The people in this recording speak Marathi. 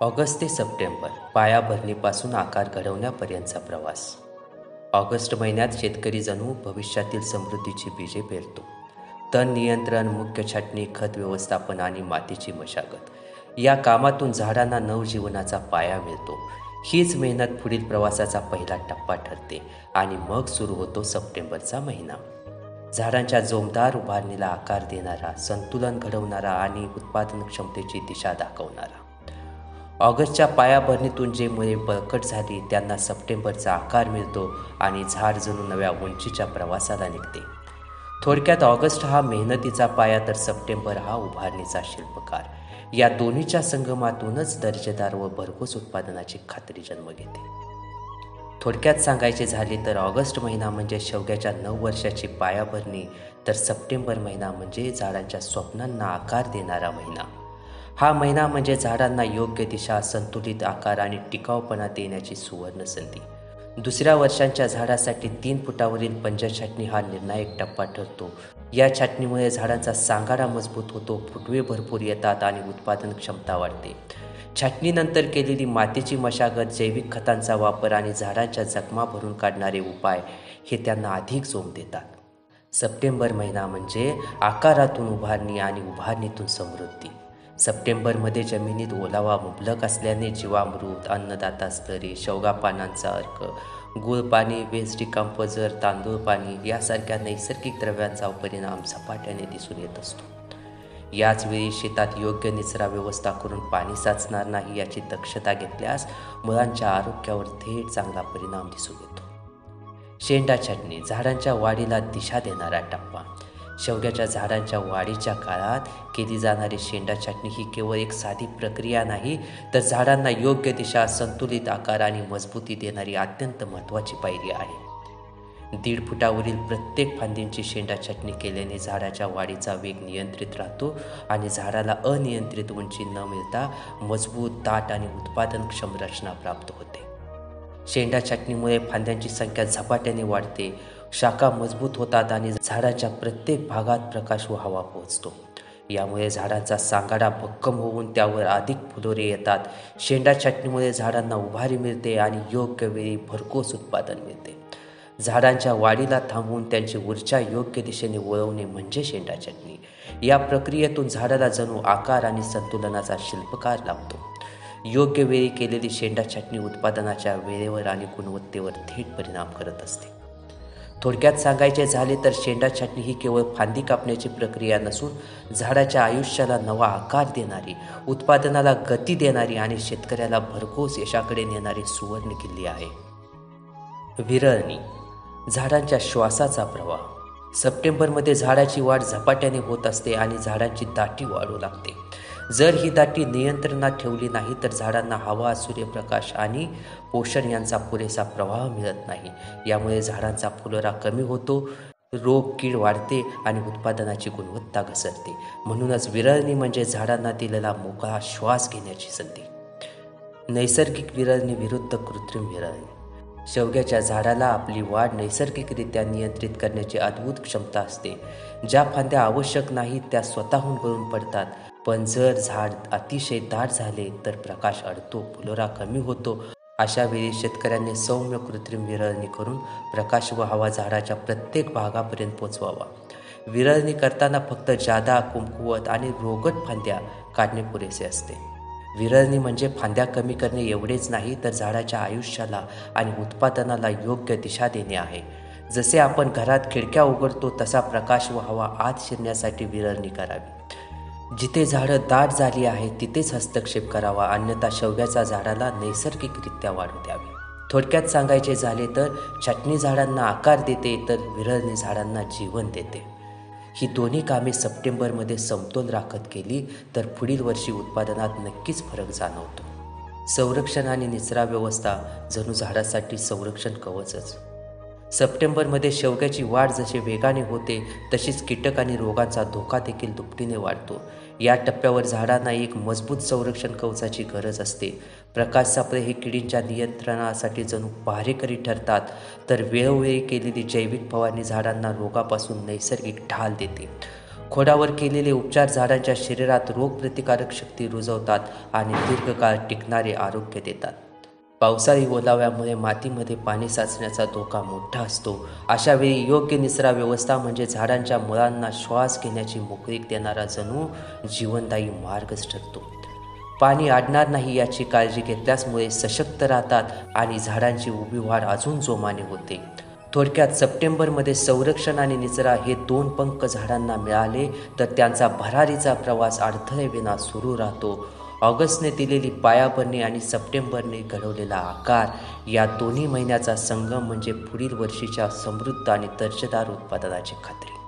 ऑगस्ट ते सप्टेंबर पायाभरणीपासून आकार घडवण्यापर्यंतचा प्रवास. ऑगस्ट महिन्यात शेतकरी जणू भविष्यातील समृद्धीची बीजे पेरतो. तण नियंत्रण, मुख्य छाटणी, खत व्यवस्थापन आणि मातीची मशागत या कामातून झाडांना नवजीवनाचा पाया मिळतो. हीच मेहनत पुढील प्रवासाचा पहिला टप्पा ठरते आणि मग सुरू होतो सप्टेंबरचा महिना. झाडांच्या जोमदार उभारणीला आकार देणारा, संतुलन घडवणारा आणि उत्पादन क्षमतेची दिशा दाखवणारा. ऑगस्टच्या पायाभरणीतून जे मुळे बळकट झाली त्यांना सप्टेंबरचा आकार मिळतो आणि झाड जणू नव्या उंचीच्या प्रवासाला निघते. थोडक्यात ऑगस्ट हा मेहनतीचा पाया तर सप्टेंबर हा उभारणीचा शिल्पकार. या दोन्हीच्या संगमातूनच दर्जेदार व भरघोस उत्पादनाची खात्री जन्म घेते. थोडक्यात सांगायचे झाले तर ऑगस्ट महिना म्हणजे शेवग्याच्या 9 वर्षाची पायाभरणी, तर सप्टेंबर महिना म्हणजे झाडांच्या स्वप्नांना आकार देणारा महिना. हा महिना म्हणजे झाडांना योग्य दिशा, संतुलित आकार आणि टिकाऊपणा देण्याची सुवर्ण संधी. दुसऱ्या वर्षांच्या झाडासाठी 3 फुटावरील पंचछाटणी हा निर्णायक टप्पा ठरतो. या छाटणीमुळे झाडांचा सांगाडा मजबूत होतो, फुटवे भरपूर येतात आणि उत्पादन क्षमता वाढते. छाटणीनंतर केलेली मातीची मशागत, जैविक खतांचा वापर आणि झाडांच्या जखमा भरून काढणारे उपाय हे त्यांना अधिक जोम देतात. सप्टेंबर महिना म्हणजे आकारातून उभारणी आणि उभारणीतून समृद्धी. सप्टेंबरमध्ये जमिनीत ओलावा मुबलक असल्याने जीवामृत, अन्नदाता स्लरी, शेवगा पानांचा अर्क, गूळ पाणी, वेस्ट डिकम्पोजर, तांदूळ पाणी यासारख्या नैसर्गिक द्रव्यांचा परिणाम झपाट्याने दिसून येत असतो. याच वेळी शेतात योग्य निचरा व्यवस्था करून पाणी साचणार नाही याची दक्षता घेतल्यास मुळांच्या आरोग्यावर थेट चांगला परिणाम दिसून येतो. शेंडा छाटणी, झाडांच्या वाढीला दिशा देणारा टप्पा. शेवग्याच्या झाडांच्या वाढीच्या काळात केली जाणारी शेंडा छाटणी ही केवळ एक साधी प्रक्रिया नाही, तर झाडांना योग्य दिशा, संतुलित आकार आणि मजबूती देणारी अत्यंत महत्त्वाची पायरी आहे. 1.5 फुटावरील प्रत्येक फांदींची शेंडा छाटणी केल्याने झाडाच्या वाढीचा वेग नियंत्रित राहतो आणि झाडाला अनियंत्रित उंची न मिळता मजबूत, दाट आणि उत्पादनक्षम रचना प्राप्त होते. शेंडा छाटणीमुळे फांद्यांची संख्या झपाट्याने वाढते, शाखा मजबूत होतात आणि झाडाच्या प्रत्येक भागात प्रकाश व हवा पोहोचतो. यामुळे झाडांचा सांगाडा भक्कम होऊन त्यावर अधिक फुलोरे येतात. शेंडा छाटणीमुळे झाडांना उभारी मिळते आणि योग्य वेळी भरघोस उत्पादन मिळते. झाडांच्या वाढीला थांबवून त्यांची ऊर्जा योग्य दिशेने वळवणे म्हणजे शेंडा छाटणी. या प्रक्रियेतून झाडाला जणू आकार आणि संतुलनाचा शिल्पकार लाभतो. योग्य वेळी केलेली शेंडा छाटणी उत्पादनाच्या वेळेवर आणि गुणवत्तेवर थेट परिणाम करत असते. थोडक्यात सांगायचे झाले तर शेंडा छाटणी ही केवळ फांदी कापण्याची प्रक्रिया नसून झाडाच्या आयुष्याला नवा आकार देणारी, उत्पादनाला गती देणारी आणि शेतकऱ्याला भरघोस यशाकडे नेणारी सुवर्ण किल्ली आहे. विरळणी, झाडांच्या श्वासाचा प्रवाह. सप्टेंबरमध्ये झाडाची वाढ झपाट्याने होत असते आणि झाडांची दाटी वाढू लागते. जर ही दाटी नियंत्रणात ठेवली नाही तर झाडांना हवा, सूर्यप्रकाश आणि पोषण यांचा पुरेसा प्रवाह मिळत नाही. यामुळे झाडांचा फुलोरा कमी होतो, रोग, कीड वाढते आणि उत्पादनाची गुणवत्ता घसरते. म्हणूनच विरळणी म्हणजे झाडांना दिलेला मोकळा श्वास घेण्याची संधी. नैसर्गिक विरळणी विरुद्ध कृत्रिम विरळणी. शेवग्याच्या झाडाला आपली वाढ नैसर्गिकरित्या नियंत्रित करण्याची अद्भुत क्षमता असते. ज्या फांद्या आवश्यक नाहीत त्या स्वतःहून गळून पडतात. पण जर झाड अतिशय दाट झाले तर प्रकाश अडतो, फुलोरा कमी होतो. अशा वेळी शेतकऱ्यांनी सौम्य कृत्रिम विरळणी करून प्रकाश व हवा झाडाच्या प्रत्येक भागापर्यंत पोचवावा. विरळणी करताना फक्त जादा, कमकुवत आणि रोगट फांद्या काढणे पुरेसे असते. विरळणी म्हणजे फांद्या कमी करणे एवढेच नाही, तर झाडाच्या आयुष्याला आणि उत्पादनाला योग्य दिशा देणे आहे. जसे आपण घरात खिडक्या उघडतो तसा प्रकाश व हवा आत शिरण्यासाठी विरळणी करावी. जिथे झाडं दाट झाली आहेत तिथेच हस्तक्षेप करावा, अन्यथा शेवग्याच्या झाडाला नैसर्गिकरित्या वाढू द्यावे. थोडक्यात सांगायचे झाले तर छाटणी झाडांना आकार देते तर विरळणी झाडांना जीवन देते. ही दोन्ही कामे सप्टेंबरमध्ये समतोल राखत केली तर पुढील वर्षी उत्पादनात नक्कीच फरक जाणवतो. संरक्षण आणि निचरा व्यवस्था जणू झाडासाठी संरक्षण कवचच. सप्टेंबरमध्ये शेवग्याची वाढ जशी वेगाने होते तशीच कीटक आणि रोगांचा धोका देखील दुपटीने वाढतो. या टप्प्यावर झाडांना एक मजबूत संरक्षण कवचाची गरज असते. प्रकाश सापळे हे किडींच्या नियंत्रणासाठी जणू पहारेकरी ठरतात, तर वेळोवेळी केलेली जैविक फवारणी झाडांना रोगापासून नैसर्गिक ढाल देते. खोडावर केलेले उपचार झाडांच्या शरीरात रोगप्रतिकारक शक्ती रुजवतात आणि दीर्घकाळ टिकणारे आरोग्य देतात. पावसाळी ओलाव्यामुळे मातीमध्ये पाणी साचण्याचा धोका मोठा असतो. अशा वेळी योग्य निचरा व्यवस्था म्हणजे झाडांच्या मुळांना श्वास घेण्याची मोकळीक देणारा जणू जीवनदायी मार्गच ठरतो. पाणी अडणार नाही याची काळजी घेतल्यास मुळे सशक्त राहतात आणि झाडांची उभी वाढ अजून जोमाने होते. थोडक्यात सप्टेंबरमध्ये संरक्षण आणि निचरा हे 2 पंख झाडांना मिळाले तर त्यांचा भरारीचा प्रवास अडथळेविना सुरू राहतो. ऑगस्टने दिलेली पायाभरणी आणि सप्टेंबरने घडवलेला आकार या दोन्ही महिन्याचा संगम म्हणजे पुढील वर्षीच्या समृद्ध आणि दर्जेदार उत्पादनाची खात्री.